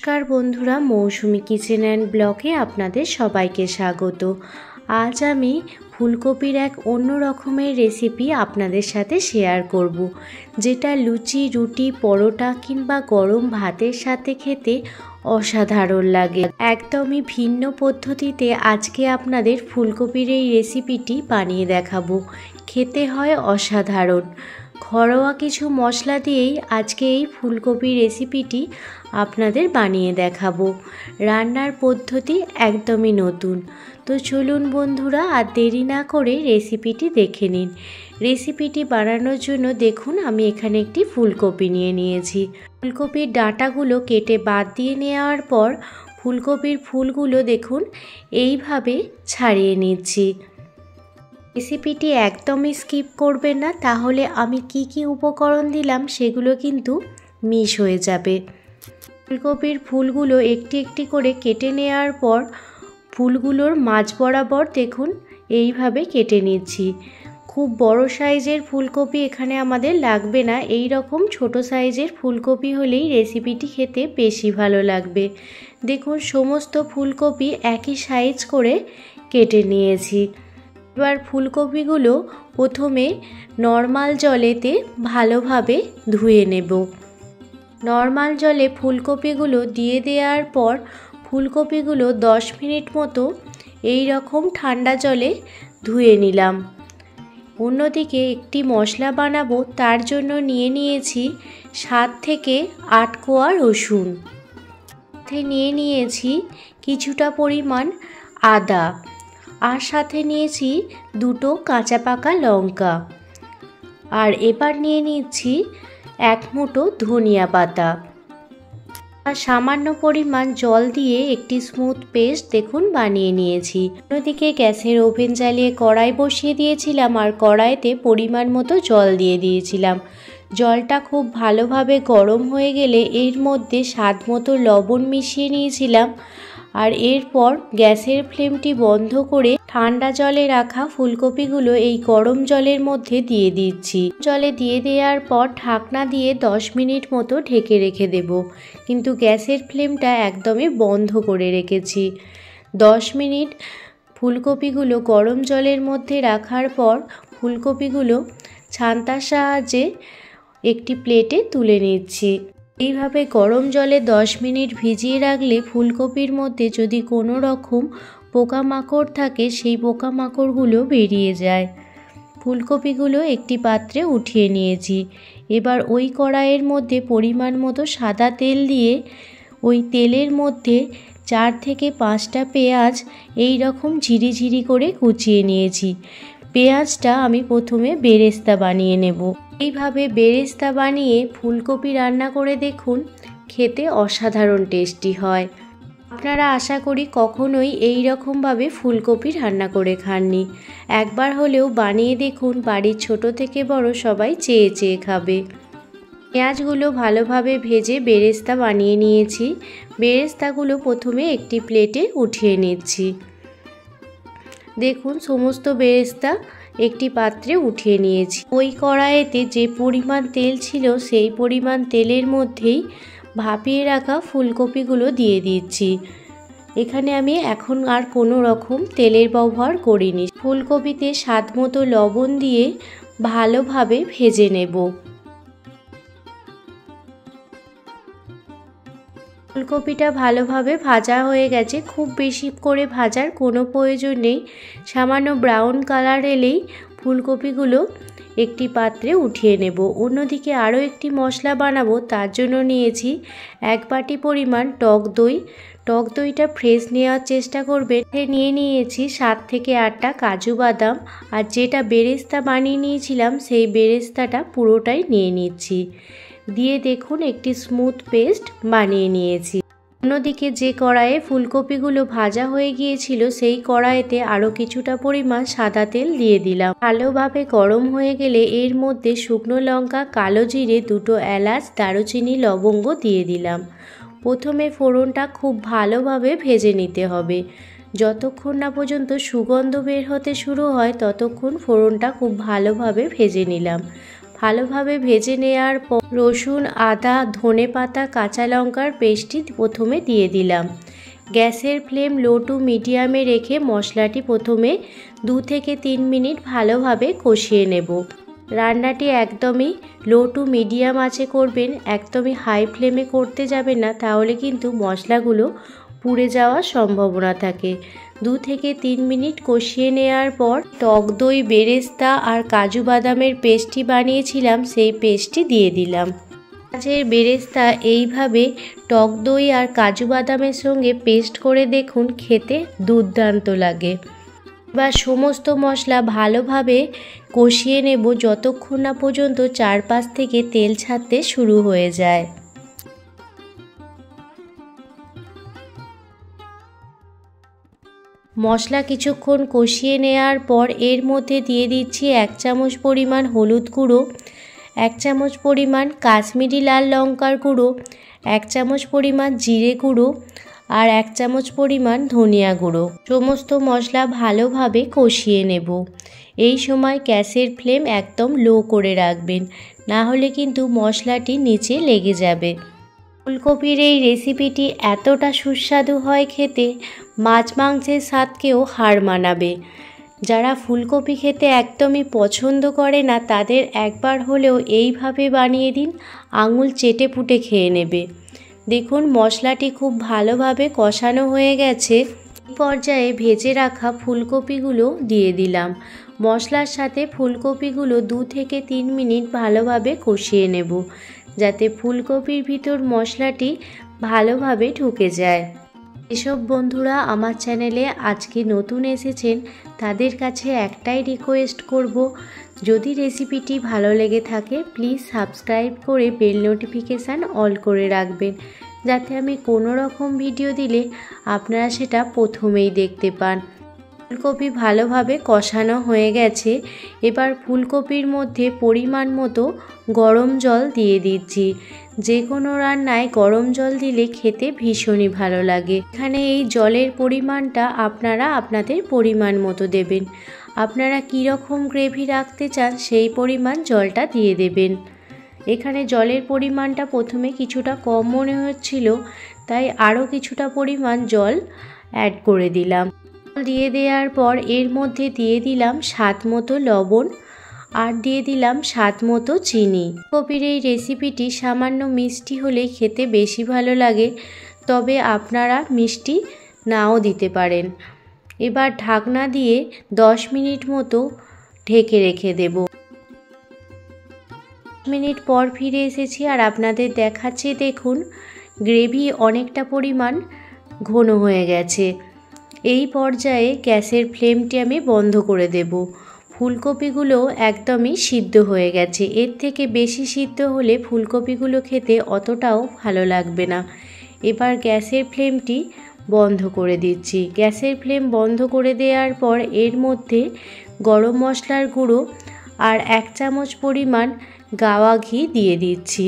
নমস্কার বন্ধুরা, মৌসুমি kitchen and ব্লগে আপনাদের সবাইকে স্বাগত। আজ আমি ফুলকপির এক অন্য রকমের রেসিপি আপনাদের সাথে শেয়ার করব, যেটা লুচি, রুটি, পরোটা কিংবা গরম ভাতের সাথে খেতে অসাধারণ লাগে। একদমই ভিন্ন পদ্ধতিতে আজকে আপনাদের ফুলকপির এই রেসিপিটি বানিয়ে দেখাবো। খেতে হয় অসাধারণ। ঘরোয়া কিছু মশলা দিয়েই আজকে এই ফুলকপির রেসিপিটি আপনাদের বানিয়ে দেখাবো। রান্নার পদ্ধতি একদমই নতুন। তো চলুন বন্ধুরা, আর দেরি না করে রেসিপিটি দেখে নিন। রেসিপিটি বানানোর জন্য দেখুন, আমি এখানে একটি ফুলকপি নিয়ে নিয়েছি। ফুলকপির ডাঁটাগুলো কেটে বাদ দিয়ে নেওয়ার পর ফুলকপির ফুলগুলো দেখুন এইভাবে ছাড়িয়ে নিচ্ছি। রেসিপিটি একদমই স্কিপ করবেন না, তাহলে আমি কি কি উপকরণ দিলাম সেগুলো কিন্তু মিস হয়ে যাবে। ফুলকপির ফুলগুলো একটি একটি করে কেটে নেওয়ার পর ফুলগুলোর মাঝ বরাবর দেখুন এইভাবে কেটে নিচ্ছি। খুব বড় সাইজের ফুলকপি এখানে আমাদের লাগবে না, এই রকম ছোট সাইজের ফুলকপি হলেই রেসিপিটি খেতে বেশি ভালো লাগবে। দেখুন সমস্ত ফুলকপি একই সাইজ করে কেটে নিয়েছি। এবার ফুলকপিগুলো প্রথমে নর্মাল জলেতে ভালোভাবে ধুয়ে নেব। নর্মাল জলে ফুলকপিগুলো দিয়ে দেওয়ার পর ফুলকপিগুলো 10 মিনিট মতো এই রকম ঠান্ডা জলে ধুয়ে নিলাম। অন্যদিকে একটি মশলা বানাবো, তার জন্য নিয়ে নিয়েছি 7 থেকে 8 কোয়া রসুন, সাথে নিয়ে নিয়েছি কিছুটা পরিমাণ আদা, আর সাথে নিয়েছি 2টো কাঁচা পাকা লঙ্কা, আর এবার নিয়ে নিচ্ছি 1 মুঠো ধনিয়া পাতা। আর সামান্য পরিমাণ জল দিয়ে একটি স্মুথ পেস্ট দেখুন বানিয়ে নিয়েছি। অন্যদিকে গ্যাসের ওভেন জ্বালিয়ে কড়াই বসিয়ে দিয়েছিলাম, আর কড়াইতে পরিমাণ মতো জল দিয়ে দিয়েছিলাম। জলটা খুব ভালোভাবে গরম হয়ে গেলে এর মধ্যে স্বাদ মতো লবণ মিশিয়ে নিয়েছিলাম, আর এরপর গ্যাসের ফ্লেমটি বন্ধ করে ঠান্ডা জলে রাখা ফুলকপিগুলো এই গরম জলের মধ্যে দিয়ে দিচ্ছি। জলে দিয়ে দেওয়ার পর ঢাকনা দিয়ে 10 মিনিট মতো ঢেকে রেখে দেব, কিন্তু গ্যাসের ফ্লেমটা একদমই বন্ধ করে রেখেছি। 10 মিনিট ফুলকপিগুলো গরম জলের মধ্যে রাখার পর ফুলকপিগুলো ছান্তার সাহায্যে একটি প্লেটে তুলে নিচ্ছি। এইভাবে গরম জলে 10 মিনিট ভিজিয়ে রাখলে ফুলকপির মধ্যে যদি কোনো রকম পোকামাকড় থাকে সেই পোকামাকড়গুলো বেরিয়ে যায়। ফুলকপিগুলো একটি পাত্রে উঠিয়ে নিয়েছি। এবার ওই কড়াইয়ের মধ্যে পরিমাণ মতো সাদা তেল দিয়ে ওই তেলের মধ্যে 4 থেকে 5টা পেঁয়াজ এই রকম ঝিরিঝিরি করে কুচিয়ে নিয়েছি। পেঁয়াজটা আমি প্রথমে বেরেস্তা বানিয়ে নেব। এইভাবে বেরেস্তা বানিয়ে ফুলকপি রান্না করে দেখুন, খেতে অসাধারণ টেস্টি হয়। আপনারা আশা করি কখনোই এই রকমভাবে ফুলকপি রান্না করে খাননি। একবার হলেও বানিয়ে দেখুন, বাড়ির ছোট থেকে বড় সবাই চেয়ে চেয়ে খাবে। পেঁয়াজগুলো ভালোভাবে ভেজে বেরেস্তা বানিয়ে নিয়েছি। বেরেস্তাগুলো প্রথমে একটি প্লেটে উঠিয়ে নিচ্ছি। দেখুন সমস্ত বেরেস্তা একটি পাত্রে উঠিয়ে নিয়েছি। ওই কড়াইতে যে পরিমাণ তেল ছিল সেই পরিমাণ তেলের মধ্যেই ভাপিয়ে রাখা ফুলকপিগুলো দিয়ে দিচ্ছি। এখানে আমি এখন আর কোনো রকম তেলের ব্যবহার করিনি। ফুলকপিতে স্বাদ মতো লবণ দিয়ে ভালোভাবে ভেজে নেব। ফুলকপিটা ভালোভাবে ভাজা হয়ে গেছে, খুব বেশি করে ভাজার কোনো প্রয়োজন নেই। সামান্য ব্রাউন কালার এলেই ফুলকপিগুলো একটি পাত্রে উঠিয়ে নেব। অন্যদিকে আরও একটি মশলা বানাবো, তার জন্য নিয়েছি 1 বাটি পরিমাণ টক দই। টক দইটা ফ্রেশ নেওয়ার চেষ্টা করবেন। নিয়ে নিয়েছি 7 থেকে 8টা কাজু বাদাম, আর যেটা বেরেস্তা বানিয়ে নিয়েছিলাম সেই বেরেস্তাটা পুরোটাই নিয়ে নিচ্ছি। দিয়ে দেখুন একটি স্মুথ পেস্ট বানিয়ে নিয়েছি। অন্যদিকে যে কড়াইয়ে ফুলকপিগুলো ভাজা হয়ে গিয়েছিল সেই কড়াইতে আরও কিছুটা পরিমাণ সাদা তেল দিয়ে দিলাম। ভালোভাবে গরম হয়ে গেলে এর মধ্যে শুকনো লঙ্কা, কালো জিরে, 2টো এলাচ, দারুচিনি, লবঙ্গ দিয়ে দিলাম। প্রথমে ফোড়নটা খুব ভালোভাবে ভেজে নিতে হবে। যতক্ষণ না পর্যন্ত সুগন্ধ বের হতে শুরু হয় ততক্ষণ ফোড়নটা খুব ভালোভাবে ভেজে নিলাম। ভালোভাবে ভেজে নেওয়ার পর রসুন, আদা, ধনেপাতা, কাঁচা লঙ্কার পেস্টটি প্রথমে দিয়ে দিলাম। গ্যাসের ফ্লেম লো টু মিডিয়ামে রেখে মশলাটি প্রথমে 2 থেকে 3 মিনিট ভালোভাবে কষিয়ে নেব। রান্নাটি একদমই লো টু মিডিয়াম আঁচে করবেন, একদমই হাই ফ্লেমে করতে যাবেন না, তাহলে কিন্তু মশলাগুলো পুড়ে যাওয়ার সম্ভাবনা থাকে। 2 থেকে 3 মিনিট কষিয়ে নেওয়ার পর টক দই, বেরেস্তা আর কাজু বাদামের পেস্টটি বানিয়েছিলাম সেই পেস্টটি দিয়ে দিলাম। পেঁয়াজের বেরেস্তা এইভাবে টক দই আর কাজু বাদামের সঙ্গে পেস্ট করে দেখুন, খেতে দুর্দান্ত লাগে। এবার সমস্ত মশলা ভালোভাবে কষিয়ে নেব যতক্ষণ না পর্যন্ত চারপাশ থেকে তেল ছাড়তে শুরু হয়ে যায়। মশলা কিছুক্ষণ কষিয়ে নেওয়ার পর এর মধ্যে দিয়ে দিচ্ছি 1 চামচ পরিমাণ হলুদ গুঁড়ো, 1 চামচ পরিমাণ কাশ্মীরি লাল লঙ্কার গুঁড়ো, 1 চামচ পরিমাণ জিরে গুঁড়ো আর 1 চামচ পরিমাণ ধনিয়া গুঁড়ো। সমস্ত মশলা ভালোভাবে কষিয়ে নেব। এই সময় গ্যাসের ফ্লেম একদম লো করে রাখবেন, না হলে কিন্তু মশলাটি নিচে লেগে যাবে। ফুলকপির এই রেসিপিটি এতটা সুস্বাদু হয় খেতে, মাছ মাংসের স্বাদকেও হার মানাবে। যারা ফুলকপি খেতে একদমই পছন্দ করে না তাদের একবার হলেও এইভাবে বানিয়ে দিন, আঙুল চেটে পুটে খেয়ে নেবে। দেখুন মশলাটি খুব ভালোভাবে কষানো হয়ে গেছে। এই পর্যায়ে ভেজে রাখা ফুলকপিগুলো দিয়ে দিলাম। মশলার সাথে ফুলকপিগুলো 2 থেকে 3 মিনিট ভালোভাবে কষিয়ে নেব, যাতে ফুলকপির ভিতর মশলাটি ভালোভাবে ঢুকে যায়। এসব বন্ধুরা আমার চ্যানেলে আজকে নতুন এসেছেন তাদের কাছে একটাই রিকোয়েস্ট করব, যদি রেসিপিটি ভালো লেগে থাকে প্লিজ সাবস্ক্রাইব করে বেল নোটিফিকেশান অল করে রাখবেন, যাতে আমি কোনো রকম ভিডিও দিলে আপনারা সেটা প্রথমেই দেখতে পান। ফুলকপি ভালোভাবে কষানো হয়ে গেছে। এবার ফুলকপির মধ্যে পরিমাণ মতো গরম জল দিয়ে দিচ্ছি। যে কোনো রান্নায় গরম জল দিলে খেতে ভীষণই ভালো লাগে। এখানে এই জলের পরিমাণটা আপনারা আপনাদের পরিমাণ মতো দেবেন। আপনারা কীরকম গ্রেভি রাখতে চান সেই পরিমাণ জলটা দিয়ে দেবেন। এখানে জলের পরিমাণটা প্রথমে কিছুটা কম মনে হচ্ছিল, তাই আরও কিছুটা পরিমাণ জল অ্যাড করে দিলাম। দিয়ে দেওয়ার পর এর মধ্যে দিয়ে দিলাম স্বাদ মতো লবণ আর দিয়ে দিলাম স্বাদ মতো চিনি। কপির এই রেসিপিটি সামান্য মিষ্টি হলে খেতে বেশি ভালো লাগে, তবে আপনারা মিষ্টি নাও দিতে পারেন। এবার ঢাকনা দিয়ে 10 মিনিট মতো ঢেকে রেখে দেব। 10 মিনিট পর ফিরে এসেছি আর আপনাদের দেখাচ্ছি, দেখুন গ্রেভি অনেকটা পরিমাণ ঘন হয়ে গেছে। এই পর্যায়ে গ্যাসের ফ্লেমটি আমি বন্ধ করে দেব। ফুলকপিগুলো একদমই সিদ্ধ হয়ে গেছে। এর থেকে বেশি সিদ্ধ হলে ফুলকপিগুলো খেতে অতটাও ভালো লাগবে না। এবার গ্যাসের ফ্লেমটি বন্ধ করে দিচ্ছি। গ্যাসের ফ্লেম বন্ধ করে দেওয়ার পর এর মধ্যে গরম মশলার গুঁড়ো আর 1 চামচ পরিমাণ গাওয়া ঘি দিয়ে দিচ্ছি।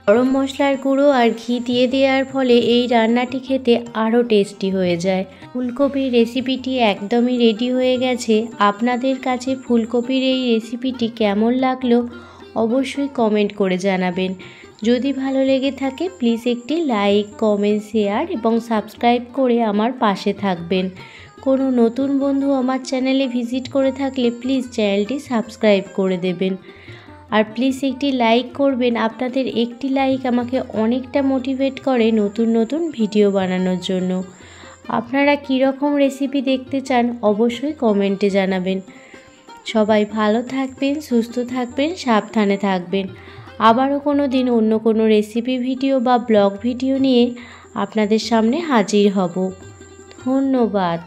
গরম মশলার গুঁড়ো আর ঘি দিয়ে দেওয়ার ফলে এই রান্নাটি খেতে আরও টেস্টি হয়ে যায়। ফুলকপির রেসিপিটি একদমই রেডি হয়ে গেছে। আপনাদের কাছে ফুলকপির এই রেসিপিটি কেমন লাগলো অবশ্যই কমেন্ট করে জানাবেন। যদি ভালো লেগে থাকে প্লিজ একটি লাইক, কমেন্ট, শেয়ার এবং সাবস্ক্রাইব করে আমার পাশে থাকবেন। কোনো নতুন বন্ধু আমার চ্যানেলে ভিজিট করে থাকলে প্লিজ চ্যানেলটি সাবস্ক্রাইব করে দেবেন। আর প্লিজ একটি লাইক করবেন। আপনাদের একটি লাইক আমাকে অনেকটা মোটিভেট করে নতুন নতুন ভিডিও বানানোর জন্য। আপনারা কীরকম রেসিপি দেখতে চান অবশ্যই কমেন্টে জানাবেন। সবাই ভালো থাকবেন, সুস্থ থাকবেন, সাবধানে থাকবেন। আবারও কোনো দিন অন্য কোনো রেসিপি ভিডিও বা ব্লগ ভিডিও নিয়ে আপনাদের সামনে হাজির হব। ধন্যবাদ।